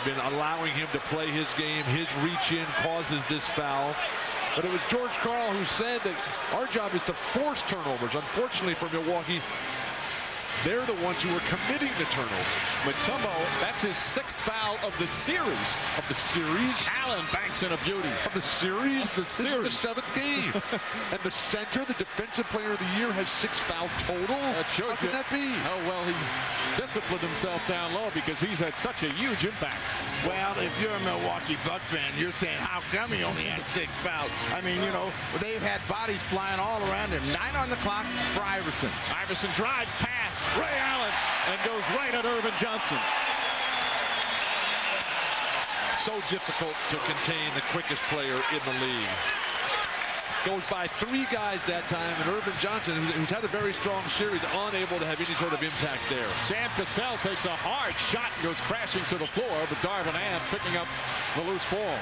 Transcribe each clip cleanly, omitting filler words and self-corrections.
They've been allowing him to play his game. His reach in causes this foul. But it was George Karl who said that our job is to force turnovers. Unfortunately for Milwaukee, they're the ones who are committing the turnovers. Mutombo, that's his 6th foul of the series. Of the series? Allen banks in a beauty. Of the series? Of the series. This is the 7th game. And the center, the defensive player of the year, has 6 fouls total? That shows How can that be? How well he's disciplined himself down low, because he's had such a huge impact. Well, if you're a Milwaukee Bucks fan, you're saying, how come he only had 6 fouls? I mean, you know, they've had bodies flying all around him. 9 on the clock for Iverson. Iverson drives past Ray Allen and goes right at Irvin Johnson. So difficult to contain the quickest player in the league. Goes by 3 guys that time, and Irvin Johnson, who's had a very strong series, unable to have any sort of impact there. Sam Cassell takes a hard shot and goes crashing to the floor, but Darvin Ham picking up the loose ball.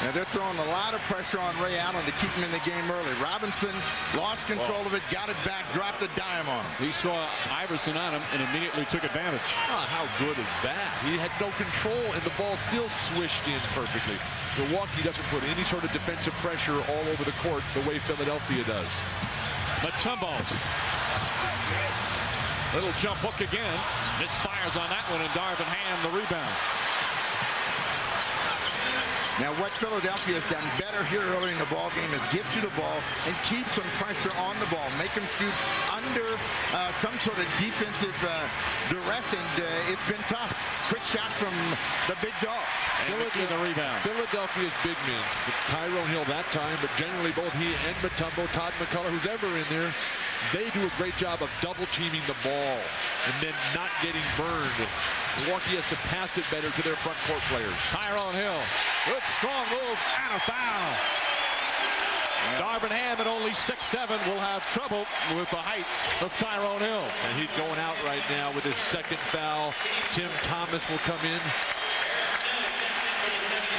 Now they're throwing a lot of pressure on Ray Allen to keep him in the game early. Robinson lost control of it, got it back, dropped a dime on him. He saw Iverson on him and immediately took advantage. Oh, how good is that? He had no control, and the ball still swished in perfectly. Milwaukee doesn't put any sort of defensive pressure all over the court the way Philadelphia does. Mutombo. Little jump hook again. Misfires on that one, and Darvin Ham the rebound. Now what Philadelphia has done better here early in the ball game is get you the ball and keep some pressure on the ball. Make them shoot under some sort of defensive duress, and it's been tough. Quick shot from the big dog. The rebound. Philadelphia's big men, Tyrone Hill that time, but generally both he and Mutombo, Todd McCullough, who's ever in there, they do a great job of double teaming the ball and then not getting burned. Milwaukee has to pass it better to their front court players. Tyrone Hill, good strong move and a foul. Darvin Ham at only 6'7" will have trouble with the height of Tyrone Hill. And he's going out right now with his 2nd foul. Tim Thomas will come in.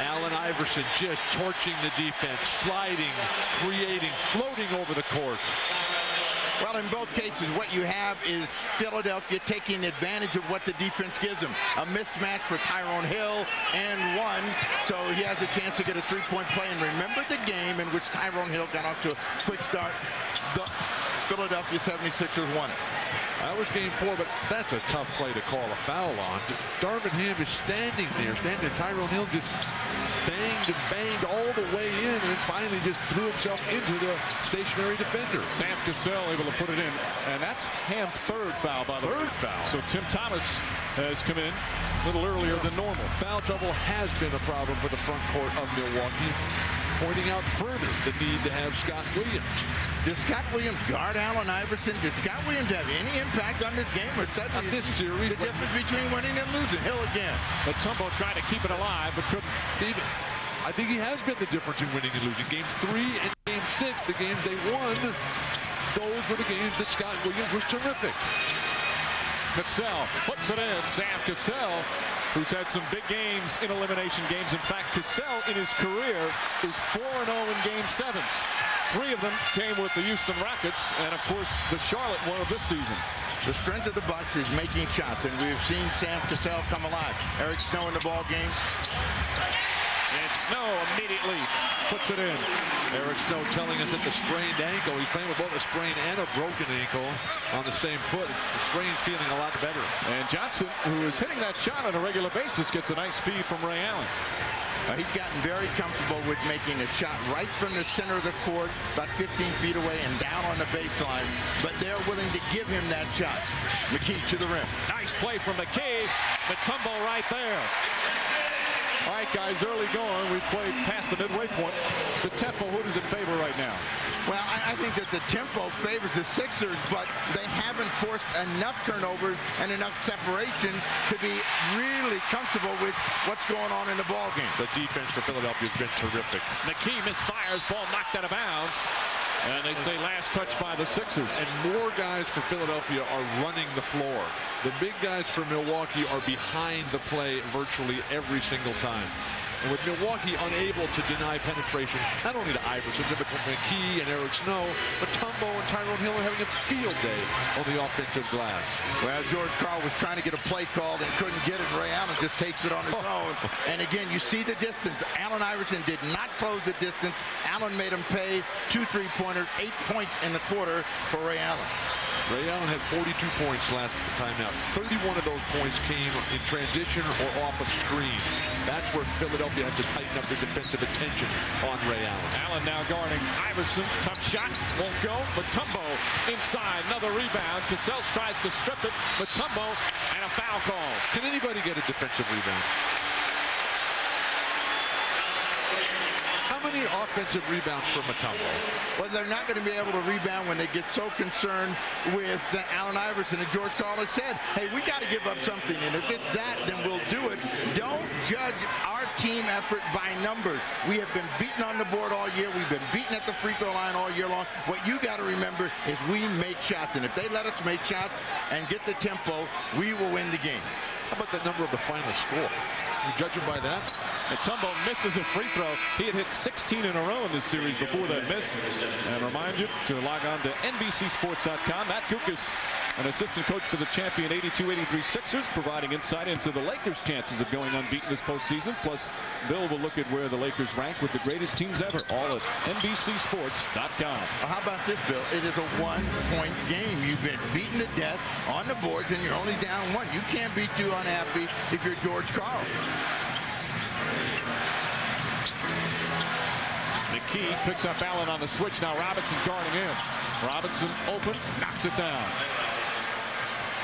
Allen Iverson just torching the defense, sliding, creating, floating over the court. Well, in both cases, what you have is Philadelphia taking advantage of what the defense gives them. A mismatch for Tyrone Hill and one, so he has a chance to get a 3-point play. And remember the game in which Tyrone Hill got off to a quick start. The Philadelphia 76ers won it. That was game 4, but that's a tough play to call a foul on. Darvin Ham is standing there, Tyrone Hill just banged and banged all the way in, and finally just threw himself into the stationary defender. Sam Cassell able to put it in, and that's Ham's 3rd foul, by the way. 3rd foul. So Tim Thomas has come in a little earlier than normal. Foul trouble has been a problem for the front court of Milwaukee, pointing out further the need to have Scott Williams. Does Scott Williams guard Allen Iverson? Does Scott Williams have any impact on this game, or suddenly on this series? The difference between winning and losing? Hill again. Mutombo tried to keep it alive, but couldn't. Steve, I think he has been the difference in winning and losing. Games 3 and game 6, the games they won, those were the games that Scott Williams was terrific. Cassell puts it in. Sam Cassell, who's had some big games in elimination games. In fact, Cassell in his career is 4-0 in game 7s. 3 of them came with the Houston Rockets, and of course the Charlotte one of this season. The strength of the Bucks is making shots, and we've seen Sam Cassell come alive. Eric Snow in the ball game. And Snow immediately puts it in. Eric Snow telling us that the sprained ankle, he's playing with both a sprained and a broken ankle on the same foot. The sprain's feeling a lot better. And Johnson, who is hitting that shot on a regular basis, gets a nice feed from Ray Allen. He's gotten very comfortable with making a shot right from the center of the court, about 15 feet away and down on the baseline. But they're willing to give him that shot. McKee to the rim. Nice play from McKee. Mutombo right there. All right, guys, early going. We played past the midway point. The tempo, who does it favor right now? Well, I think that the tempo favors the Sixers, but they haven't forced enough turnovers and enough separation to be really comfortable with what's going on in the ball game. The defense for Philadelphia has been terrific. McKee misfires, ball knocked out of bounds. And they say last touch by the Sixers. And more guys for Philadelphia are running the floor. The big guys for Milwaukee are behind the play virtually every single time. And with Milwaukee unable to deny penetration, not only to Iverson, but to McKee and Eric Snow, but Mutombo and Tyrone Hill are having a field day on the offensive glass. Well, George Karl was trying to get a play called and couldn't get it. Ray Allen just takes it on his own. And again, you see the distance. Allen Iverson did not close the distance. Allen made him pay 2 3-pointers, 8 points in the quarter for Ray Allen. Ray Allen had 42 points last time out. 31 of those points came in transition or off of screens. That's where Philadelphia has to tighten up their defensive attention on Ray Allen. Allen now guarding Iverson. Tough shot. Won't go. Mutombo inside. Another rebound. Cassell tries to strip it. Mutombo and a foul call. Can anybody get a defensive rebound? How many offensive rebounds for Mutombo? Well, they're not going to be able to rebound when they get so concerned with Allen Iverson. And George Karl has said, hey, we got to give up something. And if it's that, then we'll do it. Don't judge our team effort by numbers. We have been beaten on the board all year. We've been beaten at the free throw line all year long. What you got to remember is we make shots. And if they let us make shots and get the tempo, we will win the game. How about the number of the final score? You judge him by that? Mutombo misses a free throw. He had hit 16 in a row in this series before that miss. And remind you to log on to NBCSports.com. Matt Kukas, an assistant coach for the champion 82-83 Sixers, providing insight into the Lakers' chances of going unbeaten this postseason. Plus, Bill will look at where the Lakers rank with the greatest teams ever, all at NBCSports.com. Well, how about this, Bill? It is a one-point game. You've been beaten to death on the boards, and you're only down one. You can't be too unhappy if you're George Karl. McKee picks up Allen on the switch. Now Robinson guarding him. Robinson open, knocks it down.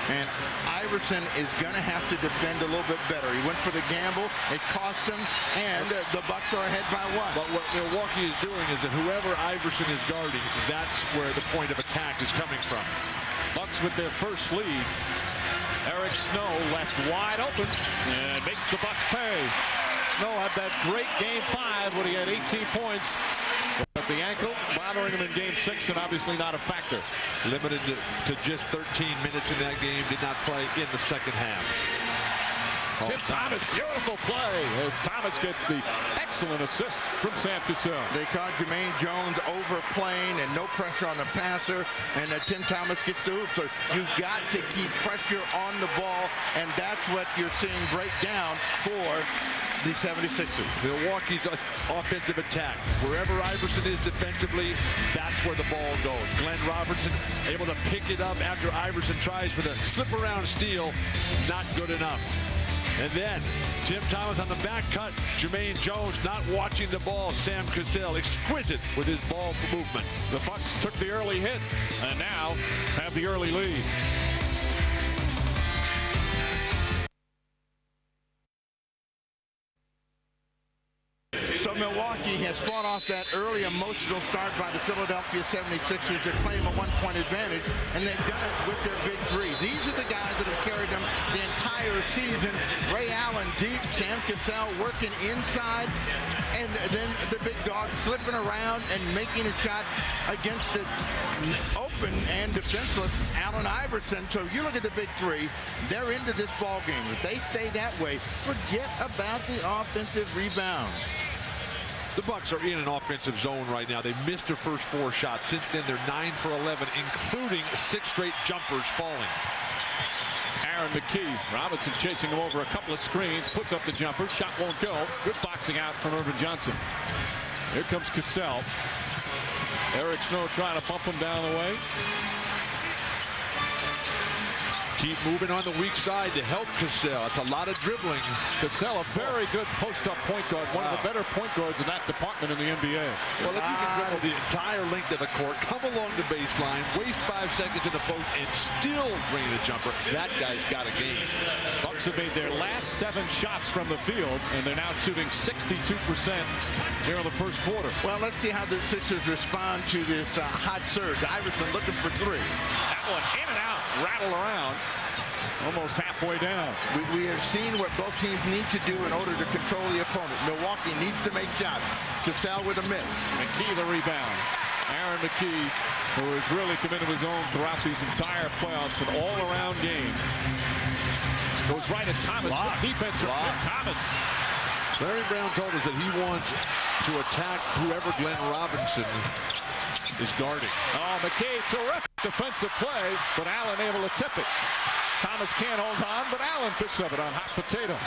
And Iverson is going to have to defend a little bit better. He went for the gamble. It cost him, and the Bucks are ahead by 1. But what Milwaukee is doing is that whoever Iverson is guarding, that's where the point of attack is coming from. Bucks with their first lead. Eric Snow left wide open and makes the Bucks pay. Snow had that great game 5 when he had 18 points. But the ankle bothering him in game 6 and obviously not a factor. Limited to just 13 minutes in that game. Did not play in the second half. Tim Thomas, beautiful play as Thomas gets the excellent assist from Sam Cassell. They caught Jermaine Jones overplaying and no pressure on the passer, and Tim Thomas gets the hoop. So you've got to keep pressure on the ball, and that's what you're seeing break down for the 76ers. Milwaukee's offensive attack. Wherever Iverson is defensively, that's where the ball goes. Glenn Robertson able to pick it up after Iverson tries for the slip-around steal. Not good enough. And then Tim Thomas on the back cut. Jermaine Jones not watching the ball. Sam Cassell exquisite with his ball movement. The Bucks took the early hit and now have the early lead. So Milwaukee has fought off that early emotional start by the Philadelphia 76ers to claim a one-point advantage, and they've done it with their big three. These are the guys that have carried them the entire season. Ray Allen deep, Sam Cassell working inside, and then the big dog slipping around and making a shot against the open and defenseless Allen Iverson. So you look at the big three, they're into this ball game. If they stay that way, forget about the offensive rebound. The Bucks are in an offensive zone right now. They missed their first 4 shots. Since then, they're 9 for 11, including 6 straight jumpers falling. Aaron McKee. Robinson chasing him over a couple of screens. Puts up the jumper. Shot won't go. Good boxing out from Irvin Johnson. Here comes Cassell. Eric Snow trying to pump him down the way. Keep moving on the weak side to help Cassell. It's a lot of dribbling. Cassell, a very good post-up point guard. One of the better point guards in that department in the NBA. Well, if you can dribble the entire length of the court, come along the baseline, waste 5 seconds in the post, and still drain a jumper, that guy's got a game. Bucks have made their last 7 shots from the field, and they're now shooting 62% here in the first quarter. Well, let's see how the Sixers respond to this hot surge. Iverson looking for 3. That one in and out, rattle around. Almost halfway down. We have seen what both teams need to do in order to control the opponent. Milwaukee needs to make shots. Cassell with a miss. McKee the rebound. Aaron McKee, who has really committed his own throughout these entire playoffs, an all-around game. Goes right at Thomas. Defense from Tim Thomas. Larry Brown told us that he wants to attack whoever Glenn Robinson is guarding. Oh, McKee, terrific defensive play, but Allen able to tip it. Thomas can't hold on, but Allen picks up it on hot potato.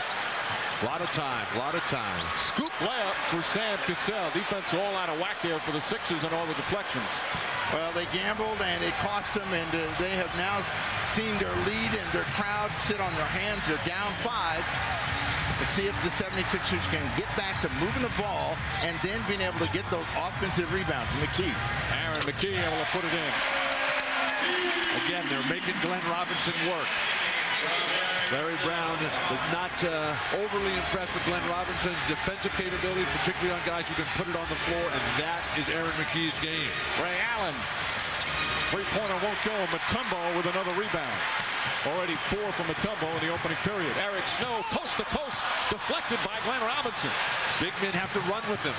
A lot of time, a lot of time. Scoop layup for Sam Cassell. Defense all out of whack there for the Sixers and all the deflections. Well, they gambled and it cost them, and they have now seen their lead and their crowd sit on their hands. They're down 5. Let's see if the 76ers can get back to moving the ball and then being able to get those offensive rebounds. McKee. Aaron McKee able to put it in. Again, they're making Glenn Robinson work. Larry Brown was not overly impressed with Glenn Robinson's defensive capabilities, particularly on guys who can put it on the floor, and that is Aaron McKee's game. Ray Allen. Three-pointer won't go. Mutombo with another rebound. Already 4 from Mutombo in the opening period. Eric Snow, coast to coast, deflected by Glenn Robinson. Big men have to run with him.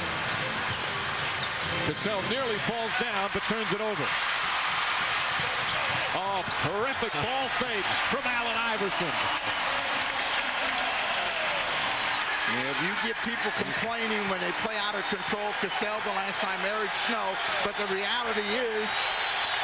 Cassell nearly falls down, but turns it over. Oh, terrific ball fake from Allen Iverson. Yeah, if you get people complaining when they play out of control, Cassell the last time, Eric Snow, but the reality is,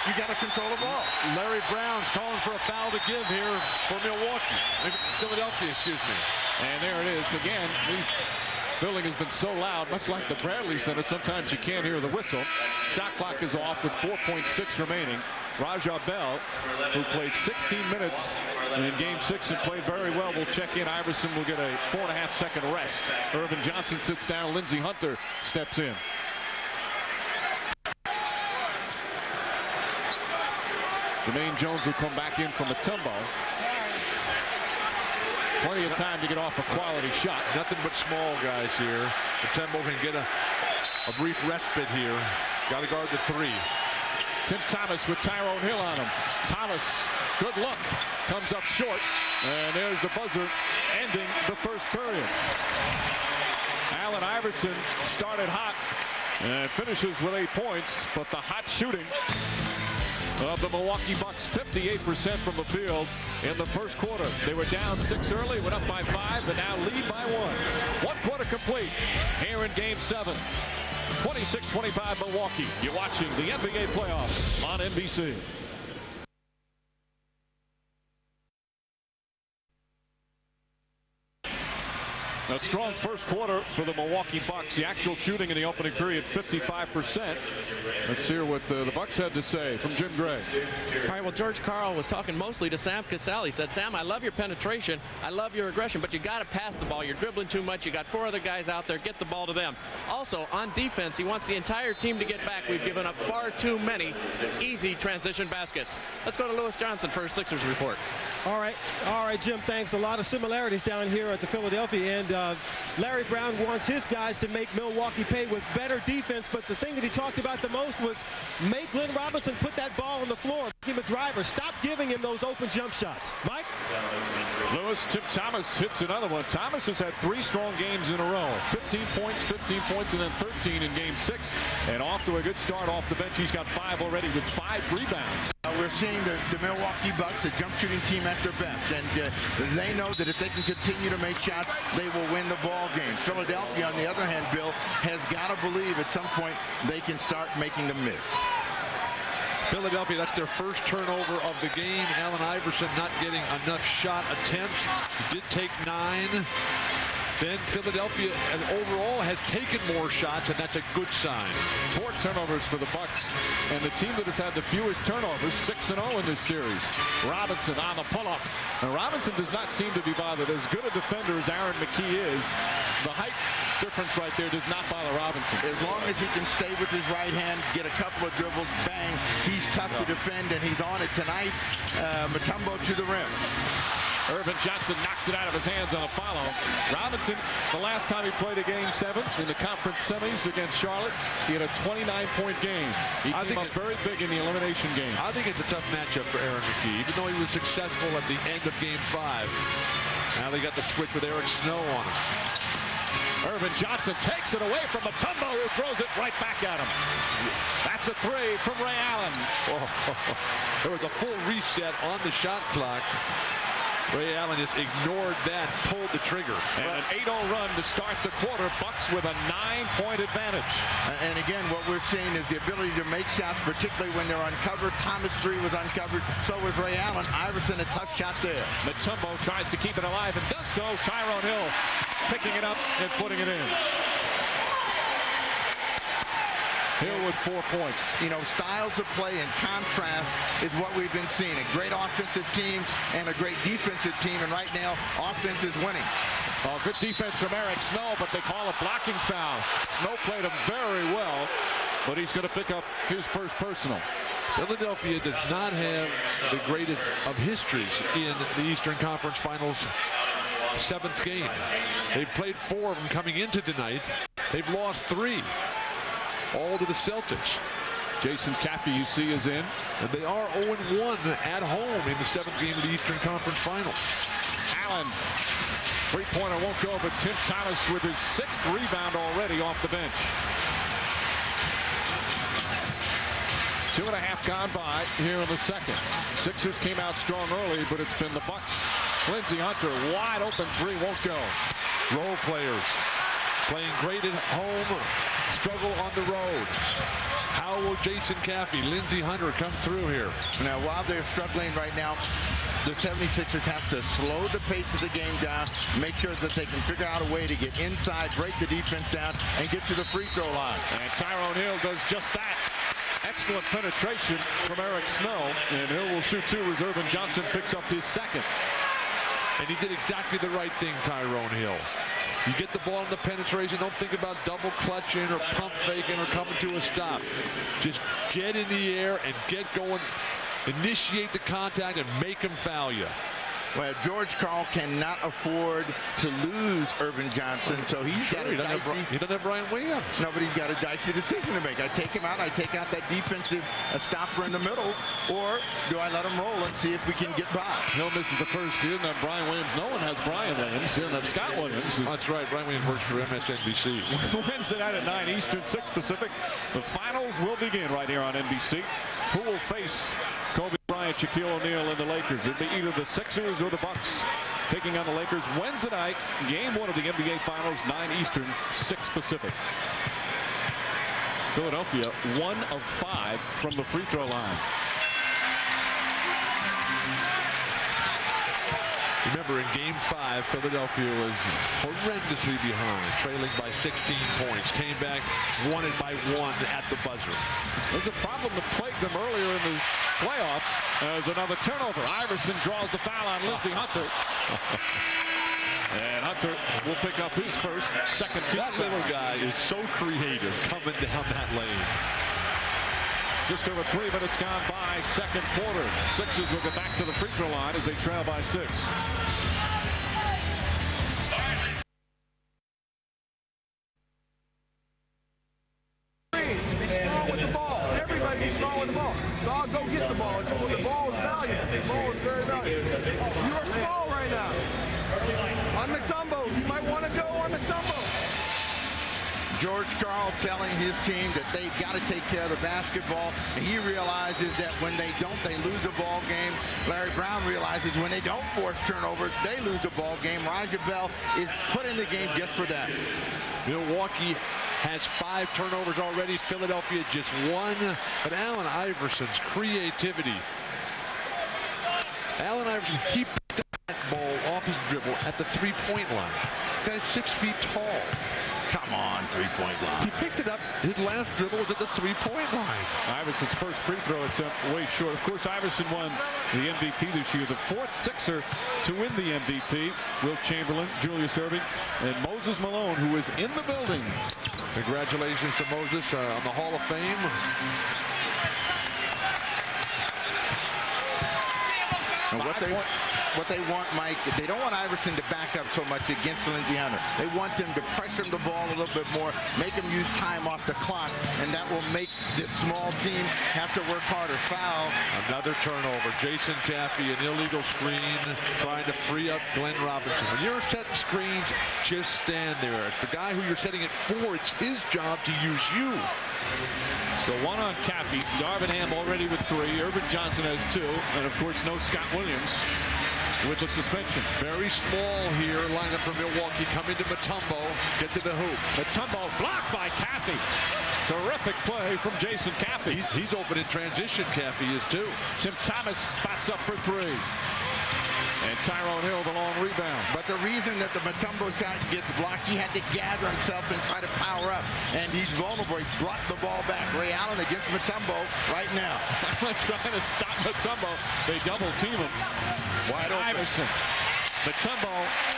you got to control the ball. Larry Brown's calling for a foul to give here for Philadelphia, excuse me. And there it is again. The building has been so loud, much like the Bradley Center. Sometimes you can't hear the whistle. Shot clock is off with 4.6 remaining. Raja Bell, who played 16 minutes in Game 6 and played very well, will check in. Iverson will get a 4.5-second rest. Irvin Johnson sits down. Lindsey Hunter steps in. Jermaine Jones will come back in from Mutombo. Plenty of time to get off a quality shot. Nothing but small guys here. Mutombo can get a brief respite here. Got to guard the 3. Tim Thomas with Tyrone Hill on him. Thomas, good look, comes up short. And there's the buzzer ending the first period. Allen Iverson started hot and finishes with 8 points, but the hot shooting of the Milwaukee Bucks, 58% from the field in the first quarter. They were down 6 early, went up by 5, but now lead by 1. 1 quarter complete here in Game 7. 26-25 Milwaukee. You're watching the NBA playoffs on NBC. A strong first quarter for the Milwaukee Bucks. The actual shooting in the opening period, 55%. Let's hear what the Bucks had to say from Jim Gray. All right, well, George Karl was talking mostly to Sam Cassell. He said, Sam, I love your penetration. I love your aggression, but you got to pass the ball. You're dribbling too much. You got 4 other guys out there. Get the ball to them. Also, on defense, he wants the entire team to get back. We've given up far too many easy transition baskets. Let's go to Lewis Johnson for his Sixers report. All right, Jim, thanks. A lot of similarities down here at the Philadelphia end. Larry Brown wants his guys to make Milwaukee pay with better defense, but the thing that he talked about the most was make Glenn Robinson put that ball on the floor, make him a driver. Stop giving him those open jump shots. Mike? Lewis, Tim Thomas hits another one. Thomas has had 3 strong games in a row. 15 points, and then 13 in Game 6. And off to a good start off the bench. He's got 5 already with 5 rebounds. We're seeing the Milwaukee Bucks, a jump shooting team at their best, and they know that if they can continue to make shots, they will win the ball games. Philadelphia, on the other hand, Bill, has got to believe at some point they can start making them miss. Philadelphia, that's their first turnover of the game. Allen Iverson not getting enough shot attempts. He did take 9. Then Philadelphia overall has taken more shots, and that's a good sign. 4 turnovers for the Bucks, and the team that has had the fewest turnovers, 6-0 in this series. Robinson on the pull-up. And Robinson does not seem to be bothered. As good a defender as Aaron McKee is, the height difference right there does not bother Robinson. As long as he can stay with his right hand, get a couple of dribbles, bang, he's tough to defend, and he's on it tonight. Mutombo to the rim. Irvin Johnson knocks it out of his hands on a follow. Robinson, the last time he played a Game 7 in the conference semis against Charlotte, he had a 29-point game. He came up very big in the elimination game. I think it's a tough matchup for Aaron McKee, even though he was successful at the end of Game 5. Now they got the switch with Eric Snow on him. Irvin Johnson takes it away from Mutombo, who throws it right back at him. That's a 3 from Ray Allen. There was a full reset on the shot clock. Ray Allen just ignored that, pulled the trigger. And an 8-0 run to start the quarter. Bucks with a 9-point advantage. And again, what we're seeing is the ability to make shots, particularly when they're uncovered. Thomas 3 was uncovered. So was Ray Allen. Iverson, a tough shot there. Mutombo tries to keep it alive and does so. Tyrone Hill picking it up and putting it in. Hill with 4 points. You know, styles of play and contrast is what we've been seeing. A great offensive team and a great defensive team. And right now, offense is winning. Oh, good defense from Eric Snow, but they call a blocking foul. Snow played him very well, but he's going to pick up his first personal. Philadelphia does not have the greatest of histories in the Eastern Conference Finals 7th game. They've played 4 of them coming into tonight. They've lost 3. All to the Celtics. Jason Caffey, you see, is in. And they are 0-1 at home in the 7th game of the Eastern Conference Finals. Allen, three-pointer won't go, but Tim Thomas with his 6th rebound already off the bench. 2.5 gone by here in the second. Sixers came out strong early, but it's been the Bucks. Lindsey Hunter, wide open 3, won't go. Role players playing great at home, struggle on the road. How will Jason Caffey, Lindsey Hunter come through here? Now, while they're struggling right now, the 76ers have to slow the pace of the game down, make sure that they can figure out a way to get inside, break the defense down, and get to the free throw line. And Tyrone Hill does just that. Excellent penetration from Eric Snow, and Hill will shoot 2 as Irvin Johnson picks up his 2nd. And he did exactly the right thing, Tyrone Hill. You get the ball in the penetration, don't think about double clutching or pump faking or coming to a stop. Just get in the air and get going, initiate the contact and make him foul you. Well, George Karl cannot afford to lose Irvin Johnson, so he's got a dicey. He doesn't have Brian Williams. No, but he's got a dicey decision to make. I take him out, I take out that defensive stopper in the middle, or do I let him roll and see if we can get by? Hill misses the first. He doesn't have Brian Williams. No one has Brian Williams. He doesn't have Scott Williams. That's right. Brian Williams works for MSNBC. Wednesday night at 9 Eastern, 6 Pacific. The finals will begin right here on NBC. Who will face Kobe Bryant, Shaquille O'Neal, and the Lakers? It'll be either the Sixers or the Bucks taking on the Lakers Wednesday night. Game 1 of the NBA Finals, 9 Eastern, 6 Pacific. Philadelphia 1 of 5 from the free throw line. Remember, in Game 5, Philadelphia was horrendously behind, trailing by 16 points. Came back, won it by 1 at the buzzer. There's a problem that plagued them earlier in the playoffs. There's another turnover. Iverson draws the foul on Lindsey Hunter. And Hunter will pick up his first, 2nd team That foul. little guy is so creative coming down that lane. Just over 3 minutes gone by, 2nd quarter. Sixers will get back to the free throw line as they trail by 6. Be strong with the ball. Everybody be strong with the ball. Dog, go get the ball. The ball is valuable. The ball is very valuable. You are small right now. On Mutombo, you might want to go on Mutombo. George Karl telling his team that they've got to take care of the basketball. And he realizes that when they don't, they lose the ball game. Larry Brown realizes when they don't force turnovers, they lose the ball game. Raja Bell is put in the game just for that. Milwaukee has 5 turnovers already. Philadelphia just 1. But Allen Iverson's creativity. Allen Iverson, he picked that ball off his dribble at the 3-point line. The guy's 6 feet tall. Come on, 3-point line. He picked it up. His last dribble was at the 3-point line. Iverson's first free throw attempt way short. Of course, Iverson won the MVP this year. The 4th Sixer to win the MVP. Wilt Chamberlain, Julius Erving, and Moses Malone, who is in the building. Congratulations to Moses on the Hall of Fame. And what they want, Mike, they don't want Iverson to back up so much against Lindsey Hunter. They want them to pressure the ball a little bit more, make them use time off the clock, and that will make this small team have to work harder. Foul. Another turnover. Jason Caffey, an illegal screen, trying to free up Glenn Robinson. When you're setting screens, just stand there. It's the guy who you're setting it for. It's his job to use you. So 1 on Caffey. Darvin Ham already with 3. Irvin Johnson has 2. And, of course, no Scott Williams. with the suspension. Very small here. Lineup for Milwaukee. Come into Mutombo. Get to the hoop. Mutombo blocked by Caffey. Terrific play from Jason Caffey. He's open in transition. Caffey is too. Tim Thomas spots up for three. And Tyrone Hill the long rebound. But the reason that the Mutombo shot gets blocked, he had to gather himself and try to power up. And he's vulnerable. He brought the ball back. Ray Allen against Mutombo right now. Trying to stop Mutombo. They double team him. Wide open. Iverson. Mutombo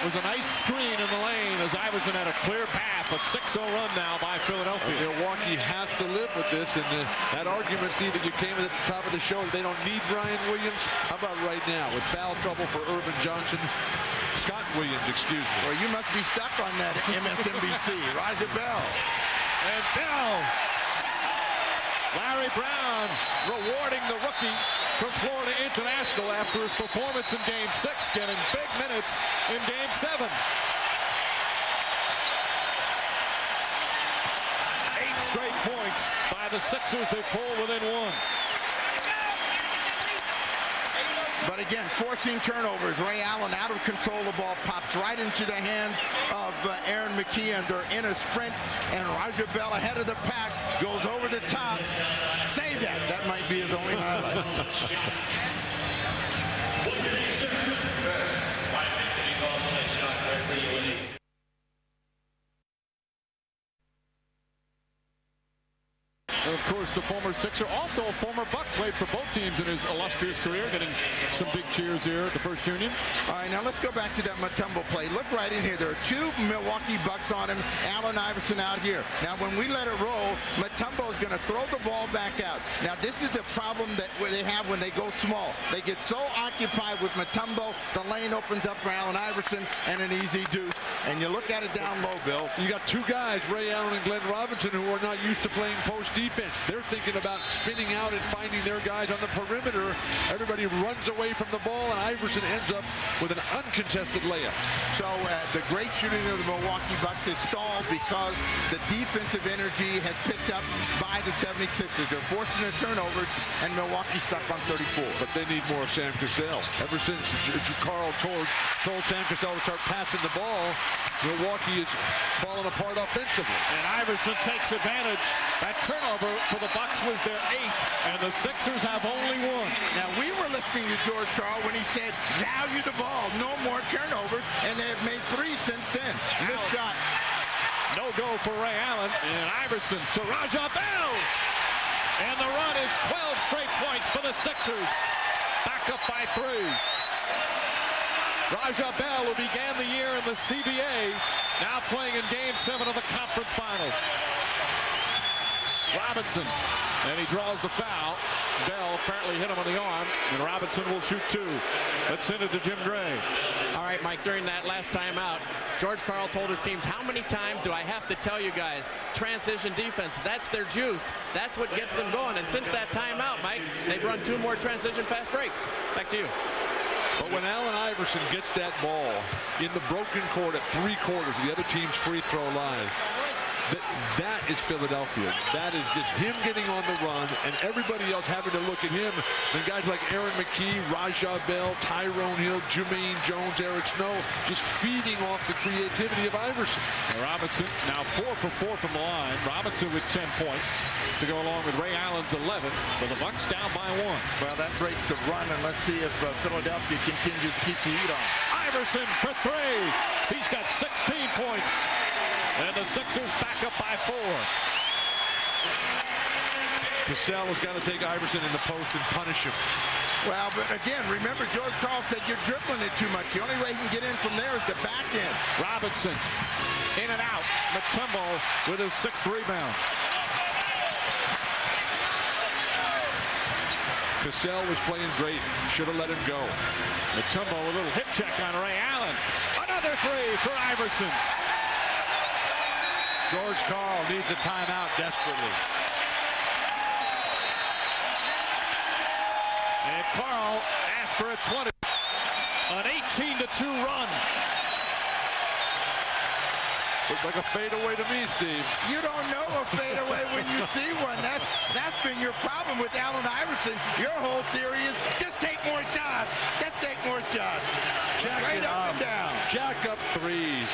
was a nice screen in the lane as Iverson had a clear path. A 6-0 run now by Philadelphia. Milwaukee has to live with this. And that argument, Steve, that you came at the top of the show, they don't need Brian Williams. How about right now with foul trouble for Irvin Johnson? Scott Williams, excuse me. Well, you must be stuck on that MSNBC. Raja Bell. And Bell. Larry Brown rewarding the rookie from Florida International after his performance in Game 6, getting big minutes in Game 7. 8 straight points by the Sixers. They pull within one. But again, forcing turnovers. Ray Allen out of control. The ball pops right into the hands of Aaron McKee, and they're in a sprint. And Raja Bell ahead of the pack goes over the top. Save that. That might be his only highlight. And of course, the former Sixer, also a former Buck, played for both teams in his illustrious career, getting some big cheers here at the First Union. All right, now let's go back to that Mutombo play. Look right in here. There are two Milwaukee Bucks on him. Allen Iverson out here. Now, when we let it roll, Mutombo is going to throw the ball back out. Now, this is the problem that they have when they go small. They get so occupied with Mutombo, the lane opens up for Allen Iverson and an easy deuce. And you look at it down low, Bill. You got two guys, Ray Allen and Glenn Robinson, who are not used to playing post defense. They're thinking about spinning out and finding their guys on the perimeter. Everybody runs away from the ball, and Iverson ends up with an uncontested layup. So the great shooting of the Milwaukee Bucks is stalled because the defensive energy has picked up by the 76ers. They're forcing the turnovers, and Milwaukee stuck on 34. But they need more of Sam Cassell. Ever since Carl told Sam Cassell to start passing the ball, Milwaukee is falling apart offensively. And Iverson takes advantage. That turnover for the Bucks was their 8th, and the Sixers have only one. Now, we were listening to George Karl when he said, value the ball, no more turnovers, and they have made 3 since then. This shot. No go for Ray Allen, and Iverson to Raja Bell. And the run is 12 straight points for the Sixers. Back up by 3. Raja Bell, who began the year in the CBA, now playing in Game 7 of the conference finals. Robinson, and he draws the foul. Bell apparently hit him on the arm, and Robinson will shoot 2. Let's send it to Jim Gray. All right, Mike, during that last timeout, George Karl told his teams, how many times do I have to tell you guys, transition defense, that's their juice. That's what gets them going. And since that timeout, Mike, they've run 2 more transition fast breaks. Back to you. But when Allen Iverson gets that ball in the broken court at 3/4 of the other team's free throw line, that is Philadelphia. That is just him getting on the run and everybody else having to look at him. And guys like Aaron McKee, Raja Bell, Tyrone Hill, Jermaine Jones, Eric Snow, just feeding off the creativity of Iverson. Robinson now 4 for 4 from the line. Robinson with 10 points to go along with Ray Allen's 11. But the Bucks down by 1. Well, that breaks the run, and let's see if Philadelphia continues to keep the lead on. Iverson for 3. He's got 16 points. And the Sixers back up by 4. Cassell has got to take Iverson in the post and punish him. Well, but again, remember George Karl said you're dribbling it too much. The only way he can get in from there is the back end. Robinson in and out. Mutombo with his 6th rebound. Cassell was playing great. Should have let him go. Mutombo a little hip check on Ray Allen. Another 3 for Iverson. George Karl needs a timeout desperately. And Karl asked for a 20. An 18-2 run. Looks like a fadeaway to me, Steve. You don't know a fadeaway when you see one. That's been your problem with Allen Iverson. Your whole theory is just take more shots. Just take more shots. Straight up and down. Jack up threes.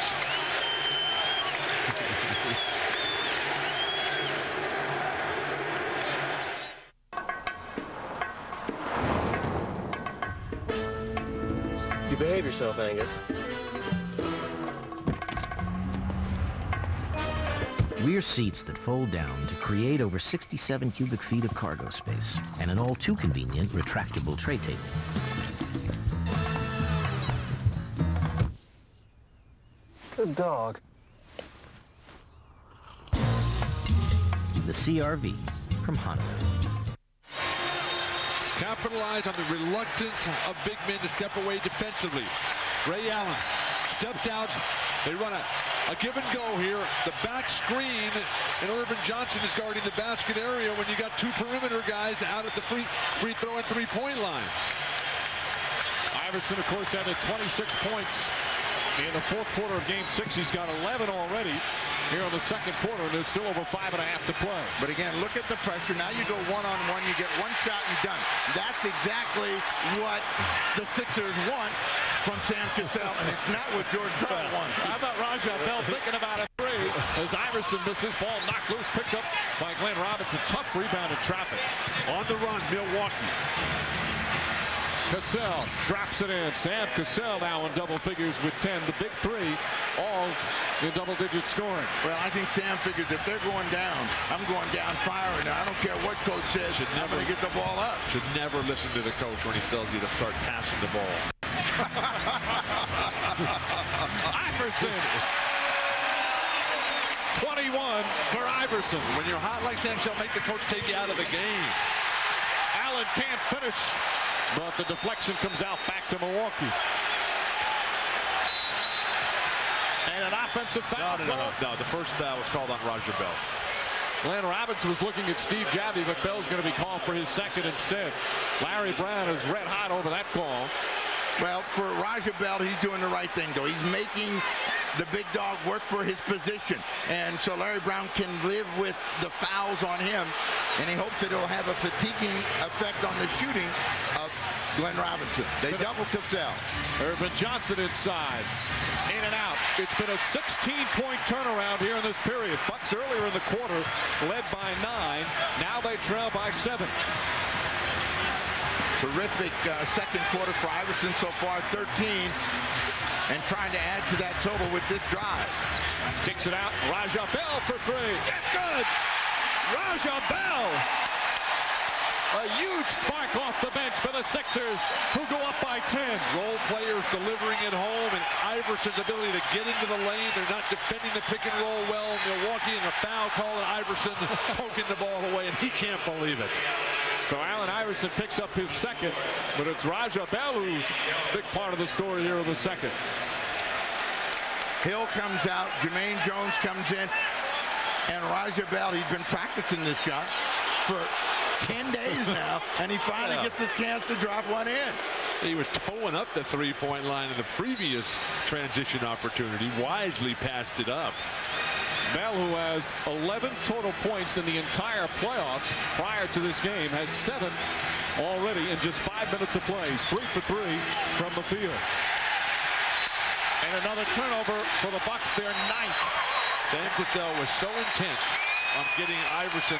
You behave yourself, Angus. Rear seats that fold down to create over 67 cubic feet of cargo space and an all too convenient retractable tray table. Good dog. The CR-V from Honda. Capitalize on the reluctance of big men to step away defensively. Ray Allen steps out. They run a give and go here. The back screen, and Irvin Johnson is guarding the basket area when you got two perimeter guys out at the free throw and three-point line. Iverson, of course, had 26 points in the fourth quarter of Game 6. He's got 11 already here in the second quarter, and there's still over 5.5 to play. But again, look at the pressure. Now you go one-on-one, you get one shot and done. That's exactly what the Sixers want from Sam Cassell, and it's not what George Karl wants. How about Raja Bell thinking about a three as Iverson misses, ball knocked loose, picked up by Glenn Robinson. Tough rebound in traffic. On the run, Milwaukee. Cassell drops it in. Sam Cassell now in double figures with 10. The big three, all in double-digit scoring. Well, I think Sam figures if they're going down, I'm going down firing. I don't care what coach says. I'm going to get the ball up. Should never listen to the coach when he tells you to start passing the ball. Iverson. 21 for Iverson. When you're hot like Sam Cassell, make the coach take you out of the game. Allen can't finish, but the deflection comes out back to Milwaukee. And an offensive foul. No. The first foul was called on Raja Bell. Glenn Robinson was looking at Steve Javie, but Bell's going to be called for his second instead. Larry Brown is red hot over that call. Well, for Raja Bell, he's doing the right thing, though. He's making the big dog work for his position. And so Larry Brown can live with the fouls on him, and he hopes that it'll have a fatiguing effect on the shooting of Glenn Robinson. They double Cassell. Irvin Johnson inside. In and out. It's been a 16-point turnaround here in this period. Bucks earlier in the quarter led by 9. Now they trail by 7. Terrific second quarter for Iverson so far, 13, and trying to add to that total with this drive. Kicks it out. Raja Bell for 3. It's good. Raja Bell. A huge spark off the bench for the Sixers, who go up by 10. Role players delivering at home, and Iverson's ability to get into the lane. They're not defending the pick and roll well. Milwaukee in a foul call, and Iverson poking the ball away, and he can't believe it. So Allen Iverson picks up his second, but it's Raja Bell who's a big part of the story here in the second. Hill comes out, Jermaine Jones comes in, and Raja Bell, he's been practicing this shot for 10 days now, and he finally gets his chance to drop one in. He was towing up the three-point line in the previous transition opportunity, wisely passed it up. Bell, who has 11 total points in the entire playoffs prior to this game, has 7 already in just 5 minutes of play. He's 3 for 3 from the field. And another turnover for the Bucks, their 9th. Sam Cassell was so intent on getting Iverson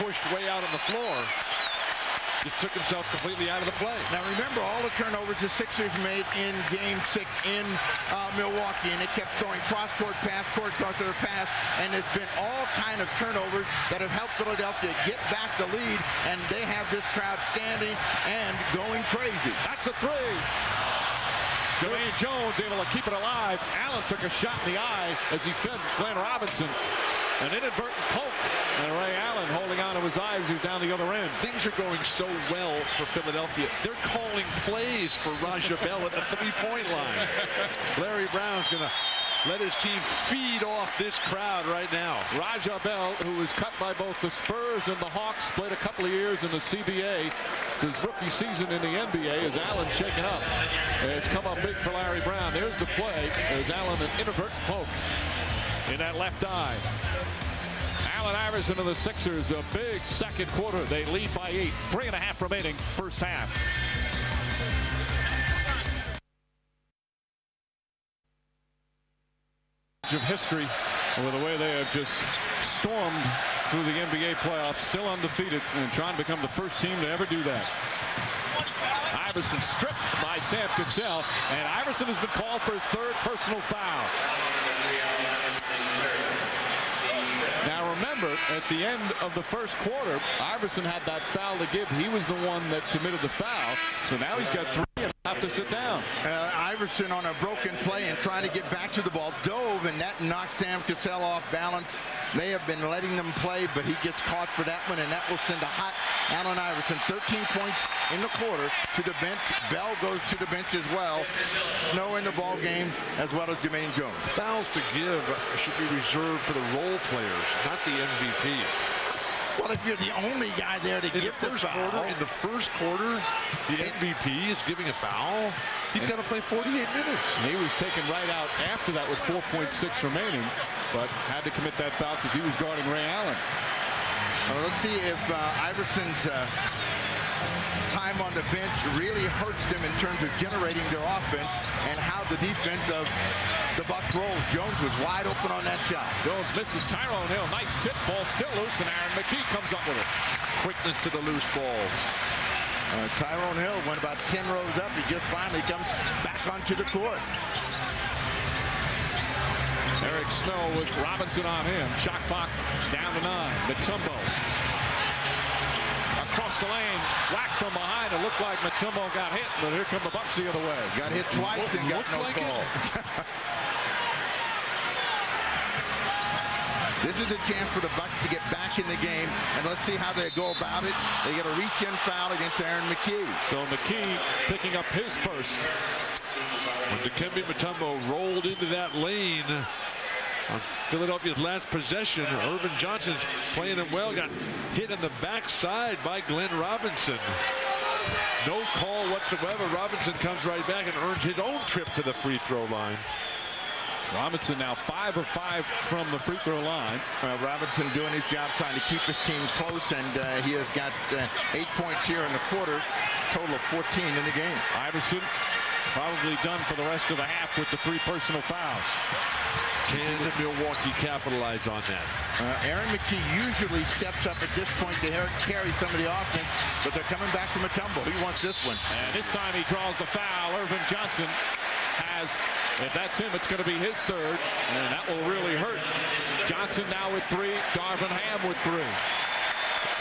pushed way out on the floor, just took himself completely out of the play. Now remember all the turnovers the Sixers made in Game 6 in Milwaukee, and they kept throwing cross-court pass, and it's been all kind of turnovers that have helped Philadelphia get back the lead, and they have this crowd standing and going crazy. That's a 3. Jermaine Jones able to keep it alive. Allen took a shot in the eye as he fed Glenn Robinson. An inadvertent poke, and Ray Allen holding on to his eye as he's down the other end. Things are going so well for Philadelphia. They're calling plays for Raja Bell at the three-point line. Larry Brown's going to let his team feed off this crowd right now. Raja Bell, who was cut by both the Spurs and the Hawks, played a couple of years in the CBA. It's his rookie season in the NBA as Allen shaken up. It's come up big for Larry Brown. There's the play as Allen, an inadvertent poke. in that left eye. Allen Iverson and the Sixers, a big second quarter. They lead by 8. 3.5 remaining first half. Of history with the way they have just stormed through the NBA playoffs, still undefeated and trying to become the first team to ever do that. Iverson stripped by Sam Cassell, and Iverson has been called for his 3rd personal foul. Now remember, at the end of the first quarter, Iverson had that foul to give. He was the one that committed the foul, so now he's got 3 and have to sit down. Iverson on a broken play and trying to get back to the ball, dove, and that knocked Sam Cassell off balance. They have been letting them play, but he gets caught for that one, and that will send a hot Allen Iverson. 13 points in the quarter to the bench. Bell goes to the bench as well. Snow in the ball game, as well as Jermaine Jones. Fouls to give should be reserved for the role players, not the MVP. Well, if you're the only guy there to give the foul. In the first quarter, the MVP is giving a foul. He's got to play 48 minutes. And he was taken right out after that with 4.6 remaining, but had to commit that foul because he was guarding Ray Allen. Let's see if Iverson's time on the bench really hurts them in terms of generating their offense and how the defense of the Bucks rolls. Jones was wide open on that shot. Jones misses Tyrone Hill. Nice tip ball, still loose, and Aaron McKie comes up with it. Quickness to the loose balls. Tyrone Hill went about 10 rows up. He just finally comes back onto the court. Eric Snow with Robinson on him. Shot clock down to 9. Mutombo across the lane, whacked from behind. It looked like Mutombo got hit, but here come the Bucks the other way. Got hit twice and got no call. This is a chance for the Bucks to get back in the game, and let's see how they go about it. They get a reach-in foul against Aaron McKie. So McKie picking up his first. When Dikembe Mutombo rolled into that lane on Philadelphia's last possession, Irvin Johnson's playing him well, got hit in the backside by Glenn Robinson. No call whatsoever. Robinson comes right back and earns his own trip to the free throw line. Robinson now 5 of 5 from the free throw line. Robinson doing his job trying to keep his team close, and he has got 8 points here in the quarter, total of 14 in the game. Iverson probably done for the rest of the half with the 3 personal fouls. Can Milwaukee capitalize on that? Aaron McKie usually steps up at this point to carry some of the offense, but they're coming back to Mutombo. He wants this one. And this time he draws the foul. Irvin Johnson has, if that's him, it's going to be his 3rd, and that will really hurt. Johnson now with 3, Darvin Ham with 3.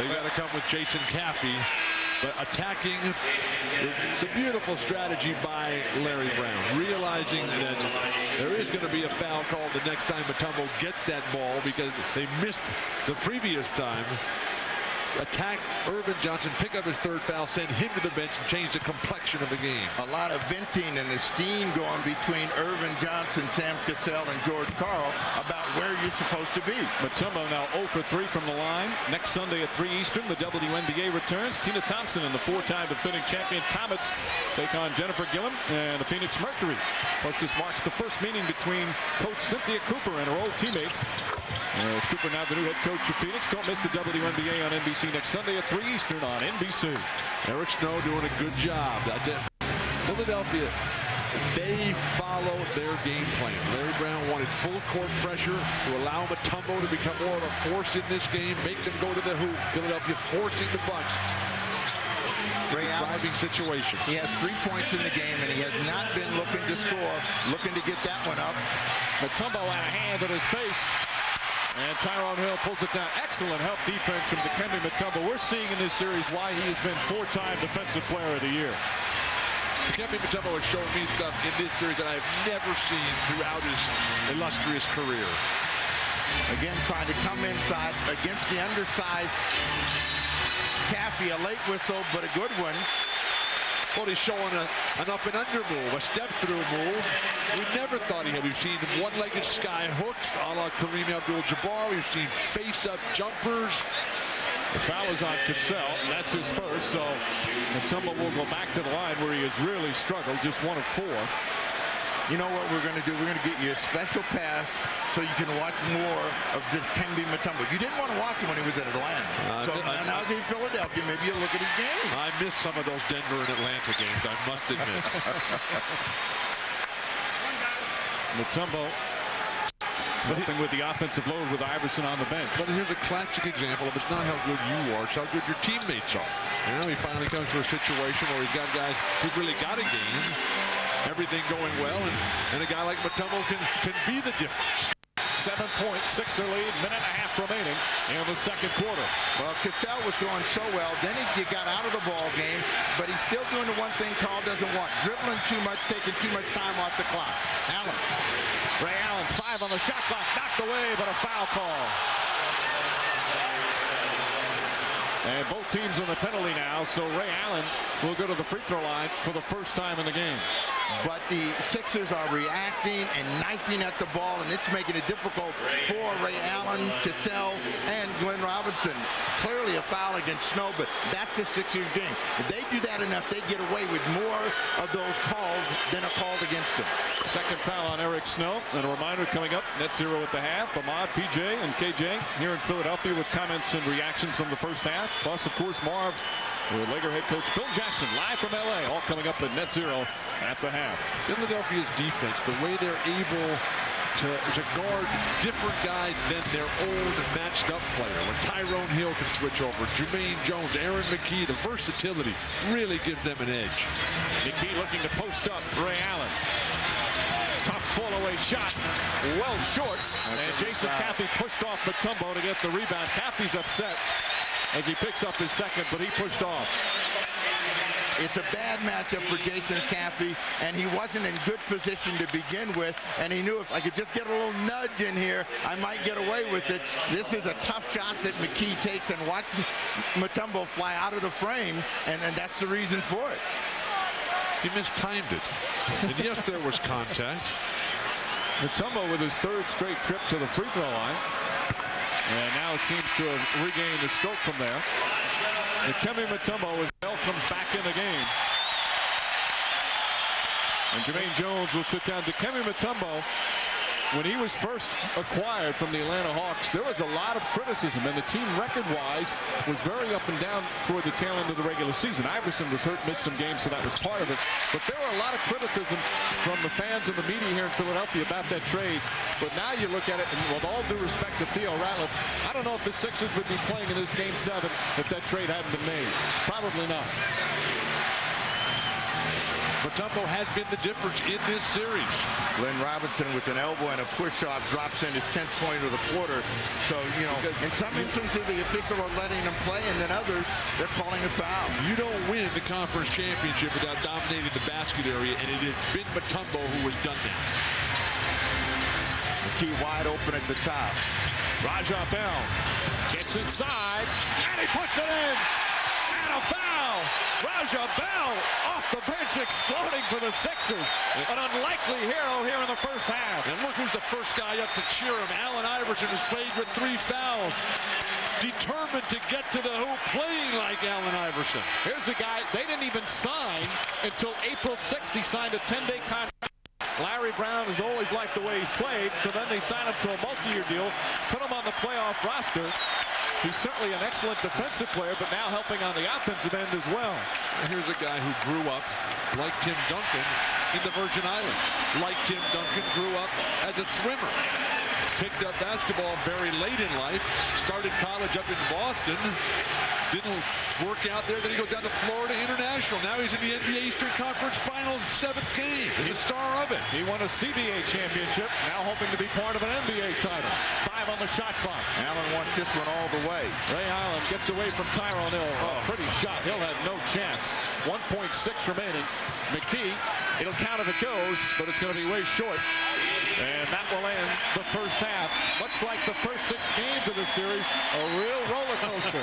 They got to come with Jason Caffey, but attacking the beautiful strategy by Larry Brown, realizing that there is going to be a foul called the next time Mutombo gets that ball because they missed the previous time. Attack Irvin Johnson, pick up his 3rd foul, send him to the bench, and change the complexion of the game. A lot of venting and the steam going between Irvin Johnson, Sam Cassell, and George Karl about where you're supposed to be. Mutombo now 0 for 3 from the line. Next Sunday at 3 Eastern, the WNBA returns. Tina Thompson and the 4-time defending champion Comets take on Jennifer Gilliam and the Phoenix Mercury. Plus, this marks the first meeting between Coach Cynthia Cooper and her old teammates. Cooper now the new head coach of Phoenix. Don't miss the WNBA on NBC next Sunday at 3 Eastern on NBC. Eric Snow doing a good job. Philadelphia, they follow their game plan. Larry Brown wanted full court pressure to allow Mutombo to become more of a force in this game, make them go to the hoop. Philadelphia forcing the Bucks. Ray Allen, driving situation. He has 3 points in the game, and he has not been looking to score, looking to get that one up. Mutombo had a hand in his face. And Tyrone Hill pulls it down. Excellent help defense from Dikembe Mutombo. We're seeing in this series why he has been 4-time Defensive Player of the Year. Dikembe Mutombo has shown me stuff in this series that I have never seen throughout his illustrious career. Again, trying to come inside against the undersized Caffey. A late whistle, but a good one. Well, he's showing an up and under move, a step through move. We never thought we've seen one-legged sky hooks a la Kareem Abdul-Jabbar. We've seen face-up jumpers. The foul is on Cassell. That's his first, so Mutombo will go back to the line where he has really struggled, just 1 of 4. you know what we're going to do? We're going to get you a special pass so you can watch more of Dikembe Mutombo. You didn't want to watch him when he was at Atlanta. So now he's in Philadelphia. Maybe you'll look at his game. I missed some of those Denver and Atlanta games, I must admit. Mutombo helping with the offensive load with Iverson on the bench. But here's a classic example of it's not how good you are, it's how good your teammates are. Now he finally comes to a situation where he's got guys who've really got a game, everything going well, and a guy like Mutombo can be the difference. 7 points, Sixer lead, minute and a half remaining in the second quarter. Well, Cassell was going so well. Then he got out of the ball game, but he's still doing the one thing Carl doesn't want. Dribbling too much, taking too much time off the clock. Allen. Ray Allen, 5 on the shot clock, knocked away, but a foul call. And both teams on the penalty now, so Ray Allen will go to the free throw line for the first time in the game. But the Sixers are reacting and knifing at the ball, and it's making it difficult for Ray Allen, Cassell, and Glenn Robinson. Clearly a foul against Snow, but that's the Sixers game. If they do that enough, they get away with more of those calls than are called against them. Second foul on Eric Snow. And a reminder coming up, net zero at the half. Ahmad, PJ, and KJ here in Philadelphia with comments and reactions from the first half. Plus, of course, Marv with Laker head coach Phil Jackson live from LA, all coming up at net zero at the half. Philadelphia's defense, the way they're able to guard different guys than their own matched up player. When Tyrone Hill can switch over, Jermaine Jones, Aaron McKee, the versatility really gives them an edge. McKee looking to post up Ray Allen. Tough fall-away shot, well short, and Jason Caffey pushed off Mutombo to get the rebound. Caffey's upset as he picks up his second, but he pushed off. It's a bad matchup for Jason Caffey, and he wasn't in good position to begin with, and he knew if I could just get a little nudge in here, I might get away with it. This is a tough shot that McKee takes, and watch Mutombo fly out of the frame, and that's the reason for it. He mistimed it. And yes, there was contact. Mutombo with his third straight trip to the free throw line. And now seems to have regained the stroke from there. Dikembe Mutombo as Bell comes back in the game. And Jermaine Jones will sit down. Dikembe Mutombo, when he was first acquired from the Atlanta Hawks, there was a lot of criticism, and the team record-wise was very up and down toward the tail end of the regular season. Iverson was hurt, missed some games, so that was part of it. But there were a lot of criticism from the fans and the media here in Philadelphia about that trade. But now you look at it, and with all due respect to Theo Ratliff, I don't know if the Sixers would be playing in this Game 7 if that trade hadn't been made. Probably not. Mutombo has been the difference in this series. Glenn Robinson with an elbow and a push-off drops in his 10th point of the quarter. So, you know, in some instances the officials are letting him play, and then others, they're calling a foul. You don't win the conference championship without dominating the basket area, and it has been Mutombo who has done that. McKee wide open at the top. Raja Bell gets inside, and he puts it in. And a foul. Raja Bell off the bench exploding for the Sixers. An unlikely hero here in the first half. And look who's the first guy up to cheer him. Allen Iverson has played with 3 fouls. Determined to get to the hoop, playing like Allen Iverson. Here's a guy they didn't even sign until April 6th. He signed a 10-day contract. Larry Brown has always liked the way he's played, so then they signed him to a multi-year deal, put him on the playoff roster. He's certainly an excellent defensive player, but now helping on the offensive end as well. Here's a guy who grew up like Tim Duncan in the Virgin Islands. Like Tim Duncan, grew up as a swimmer. Picked up basketball very late in life. Started college up in Boston. Didn't work out there. Then he goes down to Florida International. Now he's in the NBA Eastern Conference Finals 7th game. He's the star of it. He won a CBA championship, now hoping to be part of an NBA title. 5 on the shot clock. Allen wants this one all the way. Ray Allen gets away from Tyrone Hill. Oh, pretty shot. Hill had no chance. 1.6 remaining. McKee, it'll count if it goes, but it's going to be way short. And that will end the first half. Much like the first 6 games of this series, a real roller coaster.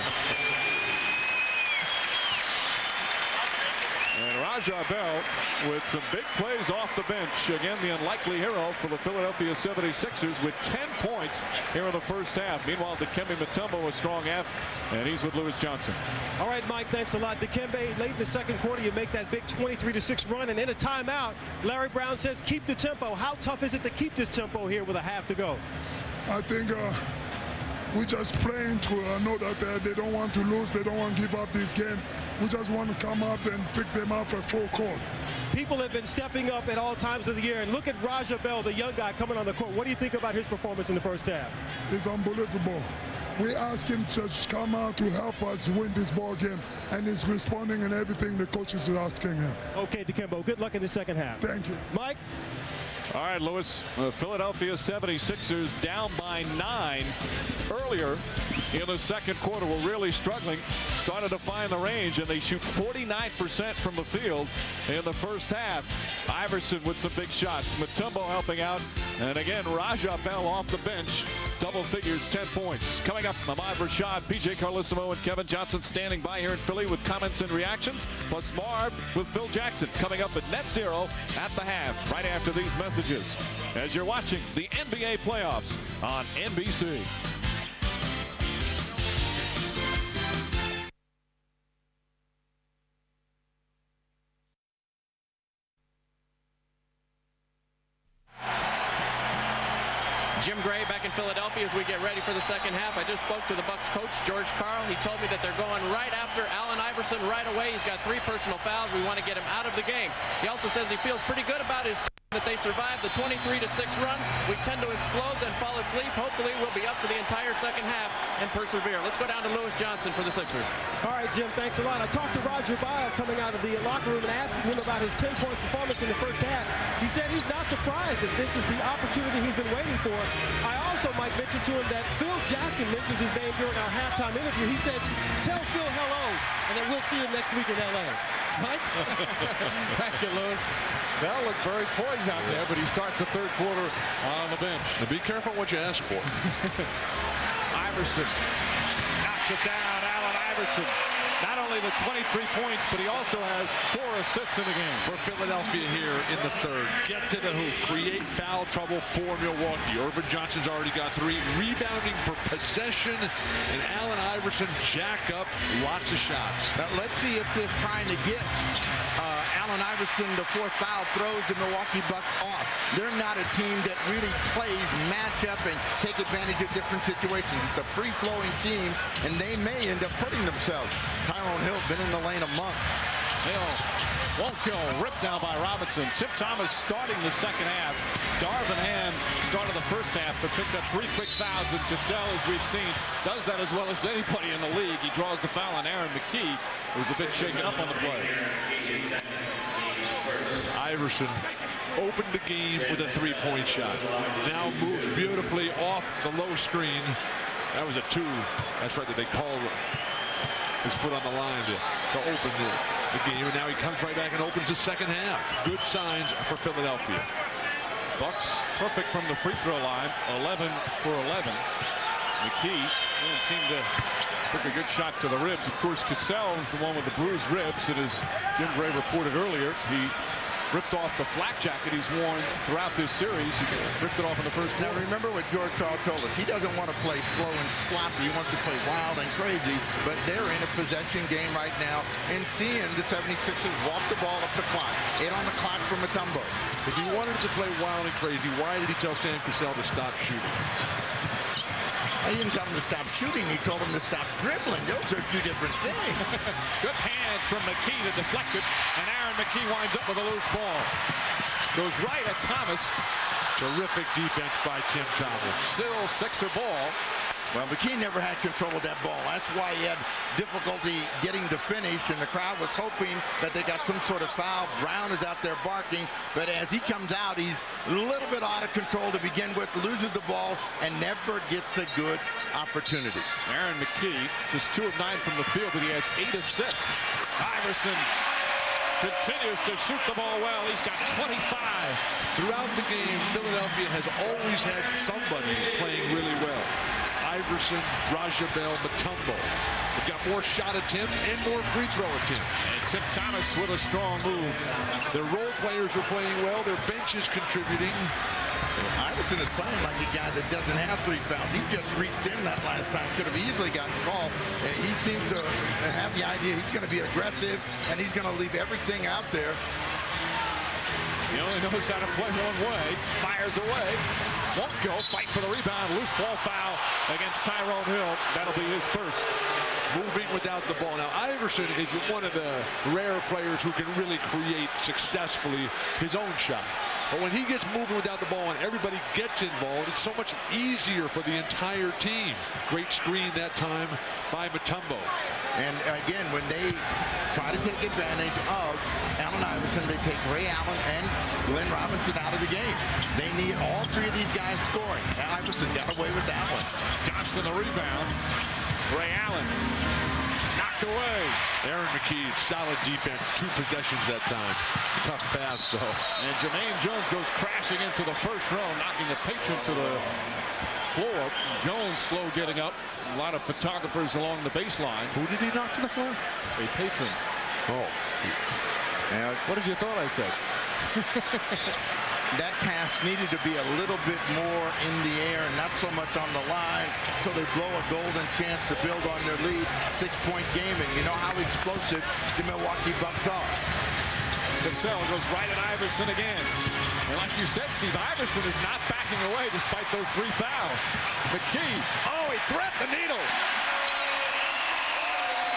And Raja Bell with some big plays off the bench. Again, the unlikely hero for the Philadelphia 76ers with 10 points here in the first half. Meanwhile, Dikembe Mutombo a strong half, and he's with Lewis Johnson. All right, Mike, thanks a lot. Dikembe, late in the second quarter, you make that big 23-6 run, and in a timeout, Larry Brown says keep the tempo. How tough is it to keep this tempo here with a half to go? I think we just playing to know that they don't want to lose. They don't want to give up this game. We just want to come up and pick them up at full court. People have been stepping up at all times of the year. And look at Raja Bell, the young guy coming on the court. What do you think about his performance in the first half? It's unbelievable. We asked him to come out to help us win this ball game, and he's responding in everything the coaches are asking him. Okay, Dikembe, good luck in the second half. Thank you. Mike? All right, Lewis, Philadelphia 76ers down by 9 earlier in the second quarter. Were really struggling. Started to find the range, and they shoot 49% from the field in the first half. Iverson with some big shots. Mutombo helping out. And again, Raja Bell off the bench. Double figures, 10 points. Coming up, Ahmad Rashad, PJ Carlesimo, and Kevin Johnson standing by here in Philly with comments and reactions. Plus Marv with Phil Jackson coming up at Net Zero at the half, right after these messages. As you're watching the NBA playoffs on NBC. Jim Gray back in Philadelphia as we get ready for the second half. I just spoke to the Bucks coach, George Karl. He told me that they're going right after Allen Iverson right away. He's got 3 personal fouls. We want to get him out of the game. He also says he feels pretty good about his team, that they survived the 23-6 run. We tend to explode, then fall asleep. Hopefully we'll be up for the entire second half and persevere. Let's go down to Lewis Johnson for the Sixers. All right, Jim, thanks a lot. I talked to Roger Bile coming out of the locker room and asking him about his 10-point performance in the first half. He said he's not surprised that this is the opportunity he's been waiting for. I also might mention to him that Phil Jackson mentioned his name during our halftime interview. He said, tell Phil hello, and then we'll see him next week in L.A. Mike? Thank you, Lewis. Bell looked very poised out there, but he starts the third quarter on the bench. Now be careful what you ask for. Iverson knocks it down. Allen Iverson. Not only the 23 points, but he also has 4 assists in the game. For Philadelphia here in the third. Get to the hoop. Create foul trouble for Milwaukee. Irvin Johnson's already got 3. Rebounding for possession. And Allen Iverson jack up lots of shots. Now, let's see if this trying to get Allen Iverson, the 4th foul, throws the Milwaukee Bucks off. They're not a team that really plays matchup and take advantage of different situations. It's a free-flowing team, and they may end up hurting themselves. Tyrone Hill been in the lane a month. Hill won't go. Ripped down by Robinson. Tip Thomas starting the second half. Darvin Ham started the first half, but picked up 3 quick fouls. And Cassell, as we've seen, does that as well as anybody in the league. He draws the foul on Aaron McKee, who's a bit shaken up on the play. Iverson opened the game with a 3-point shot. Now moves beautifully off the low screen. That was a 2. That's right, that they called his foot on the line to open the game. And now he comes right back and opens the second half. Good signs for Philadelphia. Bucks perfect from the free throw line. 11 for 11. McKee didn't seem to pick a good shot to the ribs. Of course, Cassell is the one with the bruised ribs. And as Jim Gray reported earlier, he ripped off the flak jacket he's worn throughout this series. He ripped it off in the first quarter. Now remember what George Karl told us. He doesn't want to play slow and sloppy. He wants to play wild and crazy. But they're in a possession game right now. And seeing the 76ers walk the ball up the clock. 8 on the clock for Mutombo. If he wanted to play wild and crazy, why did he tell Sam Cassell to stop shooting? He didn't tell him to stop shooting. He told him to stop dribbling. Those are 2 different things. Good hands from McKee to deflect it. And Aaron McKee winds up with a loose ball. Goes right at Thomas. Terrific defense by Tim Thomas. Still Sixer ball. Well, McKee never had control of that ball. That's why he had difficulty getting to finish, and the crowd was hoping that they got some sort of foul. Brown is out there barking, but as he comes out, he's a little bit out of control to begin with, loses the ball, and never gets a good opportunity. Aaron McKee, just 2 of 9 from the field, but he has 8 assists. Iverson continues to shoot the ball well. He's got 25. Throughout the game, Philadelphia has always had somebody playing really well. Iverson, Raja Bell, Mutombo. They've got more shot attempts and more free throw attempts. And Tim Thomas with a strong move. Their role players are playing well. Their bench is contributing. Iverson is playing like a guy that doesn't have 3 fouls. He just reached in that last time. Could have easily gotten called. And he seems to have the idea he's going to be aggressive and he's going to leave everything out there. He only knows how to play one way. Fires away. Won't go. Fight for the rebound. Loose ball foul against Tyrone Hill. That'll be his first. Moving without the ball. Now, Iverson is one of the rare players who can really create successfully his own shot. But when he gets moving without the ball and everybody gets involved, it's so much easier for the entire team. Great screen that time by Mutombo. And again, when they try to take advantage of Allen Iverson, they take Ray Allen and Glenn Robinson out of the game. They need all 3 of these guys scoring. And Iverson got away with that one. Johnson the rebound. Ray Allen knocked away. Aaron McKie, solid defense. 2 possessions that time. Tough pass, though. And Jermaine Jones goes crashing into the first row, knocking the patron to the floor. Jones slow getting up. A lot of photographers along the baseline. Who did he knock to the floor? A patron. Oh. Now, what did you thought I said? That pass needed to be a little bit more in the air, not so much on the line, so they blow a golden chance to build on their lead. 6-point game, and you know how explosive the Milwaukee Bucks are. Cassell goes right at Iverson again. And like you said, Steve, Iverson is not backing away despite those 3 fouls. McKie, oh, he threaded the needle.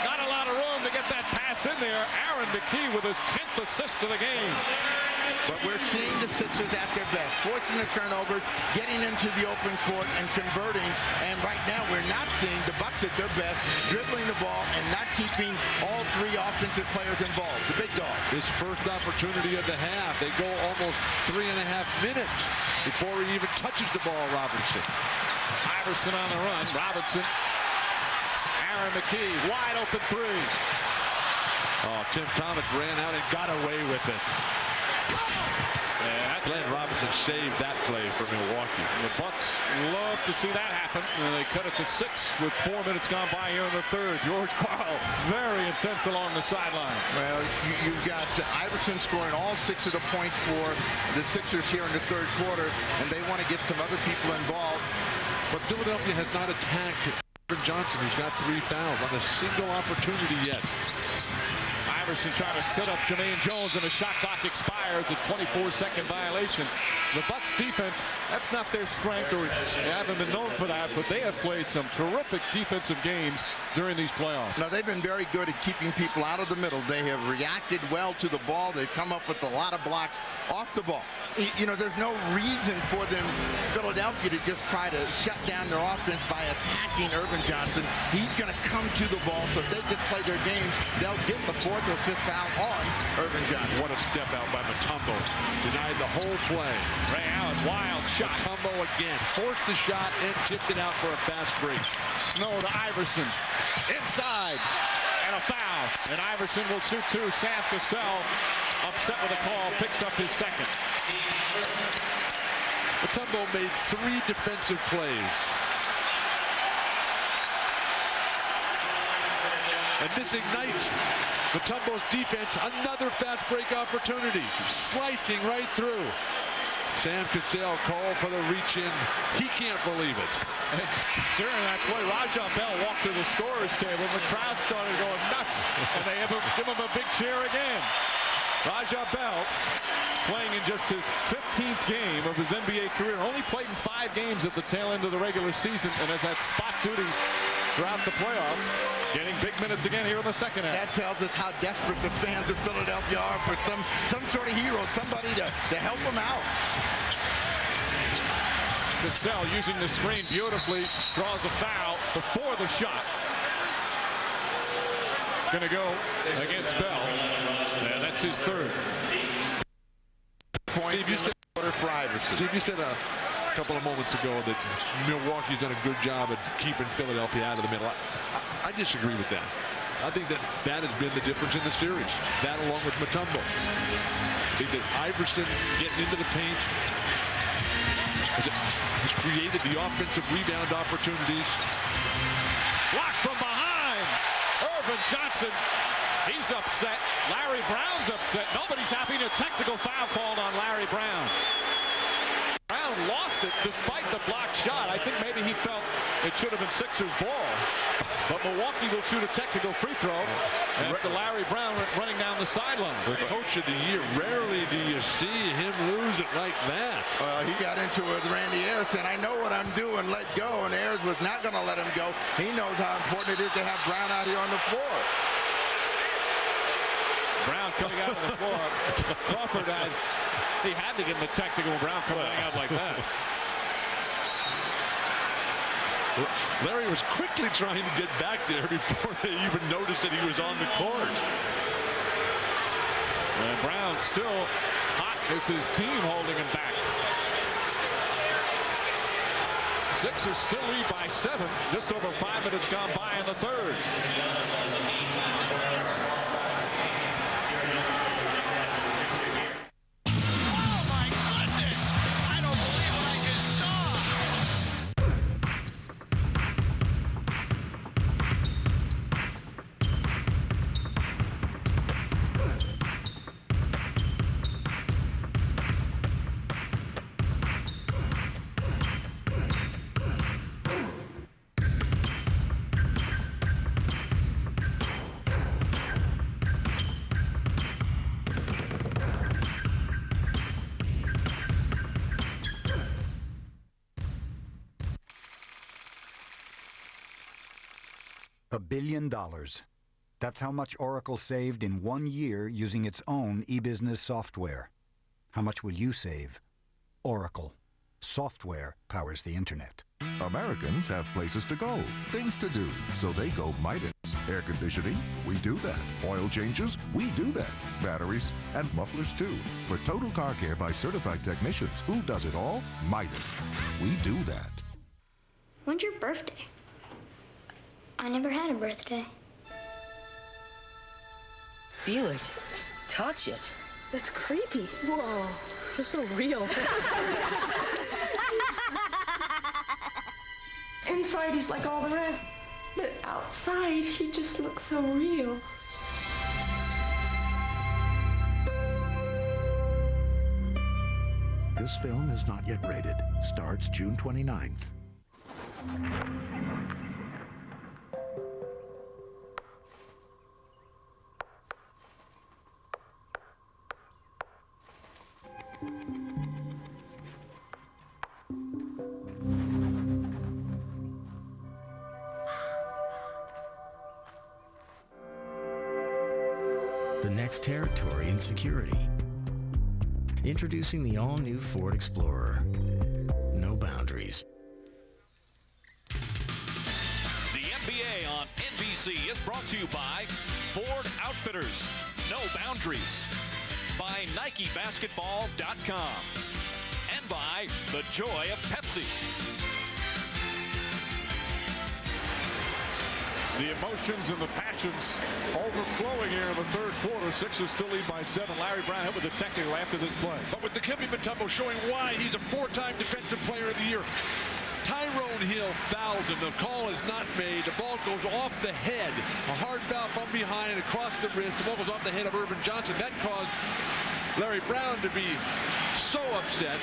Not a lot of room to get that pass in there. Aaron McKie with his 10th assist of the game. But we're seeing the Sixers at their best, forcing the turnovers, getting into the open court and converting. And right now we're not seeing the Bucks at their best, dribbling the ball and not keeping all 3 offensive players involved. The big dog. His first opportunity of the half. They go almost 3.5 minutes before he even touches the ball, Robinson. Iverson on the run. Robinson. Aaron McKie, wide open 3. Oh, Tim Thomas ran out and got away with it. Yeah, Glenn Robinson saved that play for Milwaukee. The Bucks love to see that happen. And they cut it to 6 with 4 minutes gone by here in the third. George Karl, very intense along the sideline. Well, you've got Iverson scoring all 6 of the points for the Sixers here in the third quarter, and they want to get some other people involved. But Philadelphia has not attacked Irvin Johnson, who's got 3 fouls on a single opportunity yet. Iverson trying to set up Jermaine Jones, and the shot clock expires. A 24-second violation. The Bucks defense, that's not their strength, or they haven't been known for that, but they have played some terrific defensive games during these playoffs. Now, they've been very good at keeping people out of the middle. They have reacted well to the ball. They've come up with a lot of blocks off the ball. You know, there's no reason for them, Philadelphia, to just try to shut down their offense by attacking Irvin Johnson. He's going to come to the ball, so if they just play their game, they'll get the 4th or 5th foul on Irvin Johnson. What a step out by Mutombo. Denied the whole play. Ray Allen, wild shot. Mutombo again. Forced the shot and tipped it out for a fast break. Snow to Iverson. Inside. And a foul. And Iverson will shoot 2. Sam Cassell, upset with a call, picks up his 2nd. Mutombo made 3 defensive plays. And this ignites Mutombo's defense. Another fast break opportunity. Slicing right through. Sam Cassell called for the reach in. He can't believe it. And during that play, Raja Bell walked to the scorer's table. The crowd started going nuts. And they give him a big cheer again. Raja Bell, playing in just his 15th game of his NBA career. Only played in 5 games at the tail end of the regular season, and has had spot duty throughout the playoffs, getting big minutes again here in the second half. That tells us how desperate the fans of Philadelphia are for some sort of hero, somebody to help them out. Cassell using the screen beautifully, draws a foul before the shot. It's going to go against Bell, and that's his 3rd. Steve, you said for Iverson. Steve, you said a couple of moments ago that Milwaukee's done a good job at keeping Philadelphia out of the middle. I disagree with that. I think that has been the difference in the series. That along with Mutombo. I think that Iverson getting into the paint. His created the offensive rebound opportunities. Blocked from behind. Irvin Johnson. He's upset. Larry Brown's upset. Nobody's happy. A technical foul called on Larry Brown. Brown lost it despite the blocked shot. I think maybe he felt it should have been Sixers ball. But Milwaukee will shoot a technical free throw after Larry Brown running down the sideline. The coach of the year, rarely do you see him lose it like that. He got into it with Randy Ayers, and I know what I'm doing, let go, and Ayers was not going to let him go. He knows how important it is to have Brown out here on the floor. Brown coming out on the floor. Crawford he had to give him a technical. Brown coming out like that. Larry was quickly trying to get back there before they even noticed that he was on the court. And Brown still hot. It's his team holding him back. Sixers still lead by 7. Just over 5 minutes gone by in the third. $1 billion. That's how much Oracle saved in 1 year using its own e-business software. How much will you save? Oracle. Software powers the internet. Americans have places to go, things to do, so they go Midas. Air conditioning, we do that. Oil changes, we do that. Batteries and mufflers too. For total car care by certified technicians, who does it all? Midas. We do that. When's your birthday? I never had a birthday. Feel it. Touch it. That's creepy. Whoa. Feels so real. Inside, he's like all the rest. But outside, he just looks so real. This film is not yet rated. Starts June 29th. The next territory in security. Introducing the all-new Ford Explorer. No boundaries. The NBA on NBC is brought to you by Ford Outfitters. No boundaries. By NikeBasketball.com. And by the joy of Pepsi. The emotions and the passions overflowing here in the third quarter. Sixers still lead by 7. Larry Brown hit with a technical after this play. But with Dikembe Mutombo showing why he's a 4-time Defensive Player of the Year. Tyrone Hill fouls him. The call is not made. The ball goes off the head. A hard foul from behind and across the wrist. The ball goes off the head of Irvin Johnson. That caused Larry Brown to be so upset.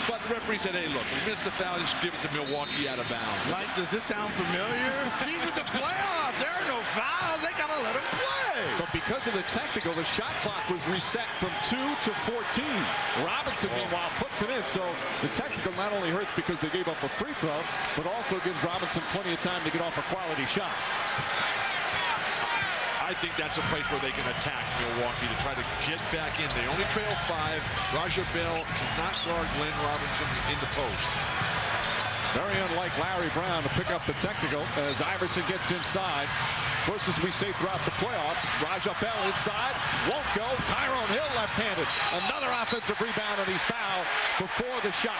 But the referee said, hey, look, we missed the foul. Just give it to Milwaukee out of bounds. Like, does this sound familiar? These are the playoffs. There are no fouls. They got to let him play. But because of the technical, the shot clock was reset from 2 to 14. Robinson, meanwhile, puts it in. So the technical not only hurts because they gave up a free throw, but also gives Robinson plenty of time to get off a quality shot. I think that's a place where they can attack Milwaukee to try to get back in. They only trail 5. Raja Bell cannot guard Glenn Robinson in the post. Very unlike Larry Brown to pick up the technical as Iverson gets inside. Of course, as we say throughout the playoffs, Raja Bell inside, won't go. Tyrone Hill left-handed. Another offensive rebound, and he's fouled before the shot.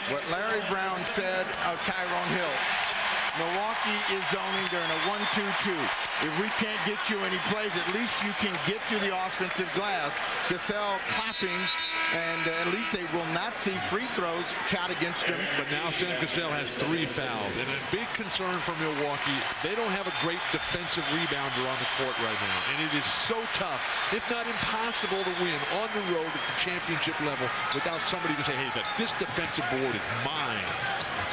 What Larry Brown said of Tyrone Hill. Milwaukee is zoning. They're in a 1-2-2. If we can't get you any plays, at least you can get to the offensive glass. Cassell clapping, and at least they will not see free throws shot against them. But now Sam Cassell has 3 fouls, and a big concern for Milwaukee. They don't have a great defensive rebounder on the court right now, and it is so tough, if not impossible, to win on the road at the championship level without somebody to say, hey, this defensive board is mine.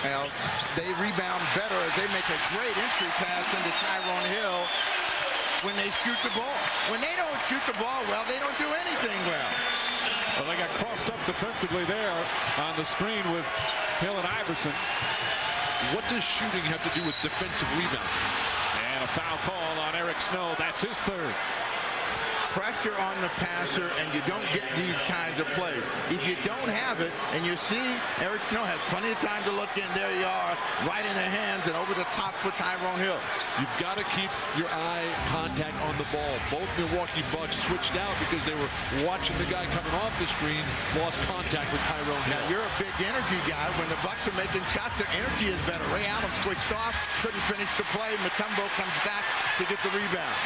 Well, they rebound better as they make a great entry pass into Tyrone Hill when they shoot the ball. When they don't shoot the ball well, they don't do anything well. Well, they got crossed up defensively there on the screen with Hill and Iverson. What does shooting have to do with defensive rebounding? And a foul call on Eric Snow. That's his 3rd. Pressure on the passer, and you don't get these kinds of plays. If you don't have it, and you see Eric Snow has plenty of time to look in, there you are, right in the hands and over the top for Tyrone Hill. You've got to keep your eye contact on the ball. Both Milwaukee Bucks switched out because they were watching the guy coming off the screen, lost contact with Tyrone Hill. Now, you're a big energy guy. When the Bucks are making shots, their energy is better. Ray Allen switched off, couldn't finish the play. Mutombo comes back to get the rebound.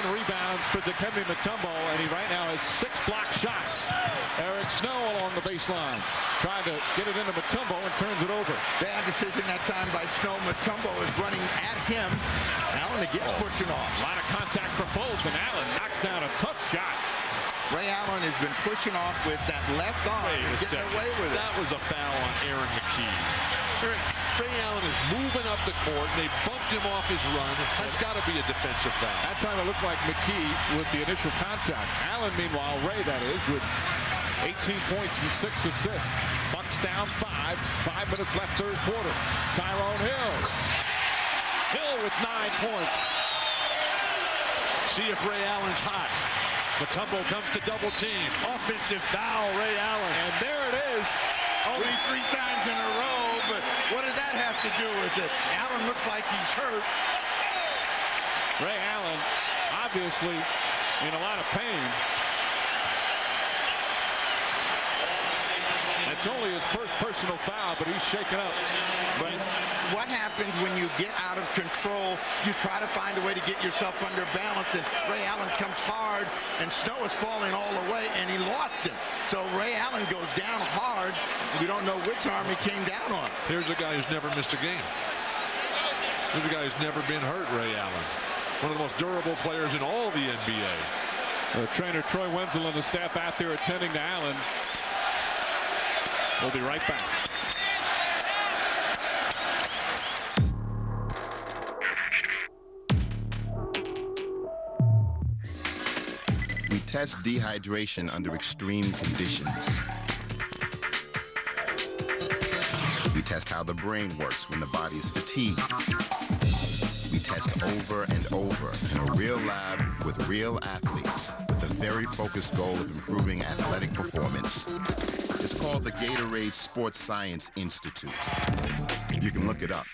9 rebounds for Dikembe Mutombo, and he right now has 6 block shots. Eric Snow along the baseline, trying to get it into Mutombo and turns it over. Bad decision that time by Snow. Mutombo is running at him. Allen again pushing off. A lot of contact for both, and Allen knocks down a tough shot. Ray Allen has been pushing off with that left arm and getting away with it. That was a foul on Aaron McKee. Ray Allen is moving up the court, and they bumped him off his run. That's got to be a defensive foul. That time it looked like McKee with the initial contact. Allen, meanwhile, Ray, that is, with 18 points and 6 assists. Bucks down 5. 5 minutes left, 3rd quarter. Tyrone Hill. Hill with 9 points. See if Ray Allen's hot. Mutombo comes to double team. Offensive foul, Ray Allen. And there it is. Only 3 times in a row, but what does that have to do with it? Allen looks like he's hurt. Ray Allen, obviously, in a lot of pain. It's only his first personal foul, but he's shaken up. But what happens when you get out of control? You try to find a way to get yourself under balance, and Ray Allen comes hard, and Snow is falling all the way, and he lost him. So Ray Allen goes down hard. We don't know which arm he came down on. Here's a guy who's never missed a game. Here's a guy who's never been hurt, Ray Allen. One of the most durable players in all the NBA. Trainer Troy Wenzel and the staff out there attending to Allen. We'll be right back. We test dehydration under extreme conditions. We test how the brain works when the body is fatigued. We test over and over in a real lab with real athletes with a very focused goal of improving athletic performance. It's called the Gatorade Sports Science Institute. You can look it up.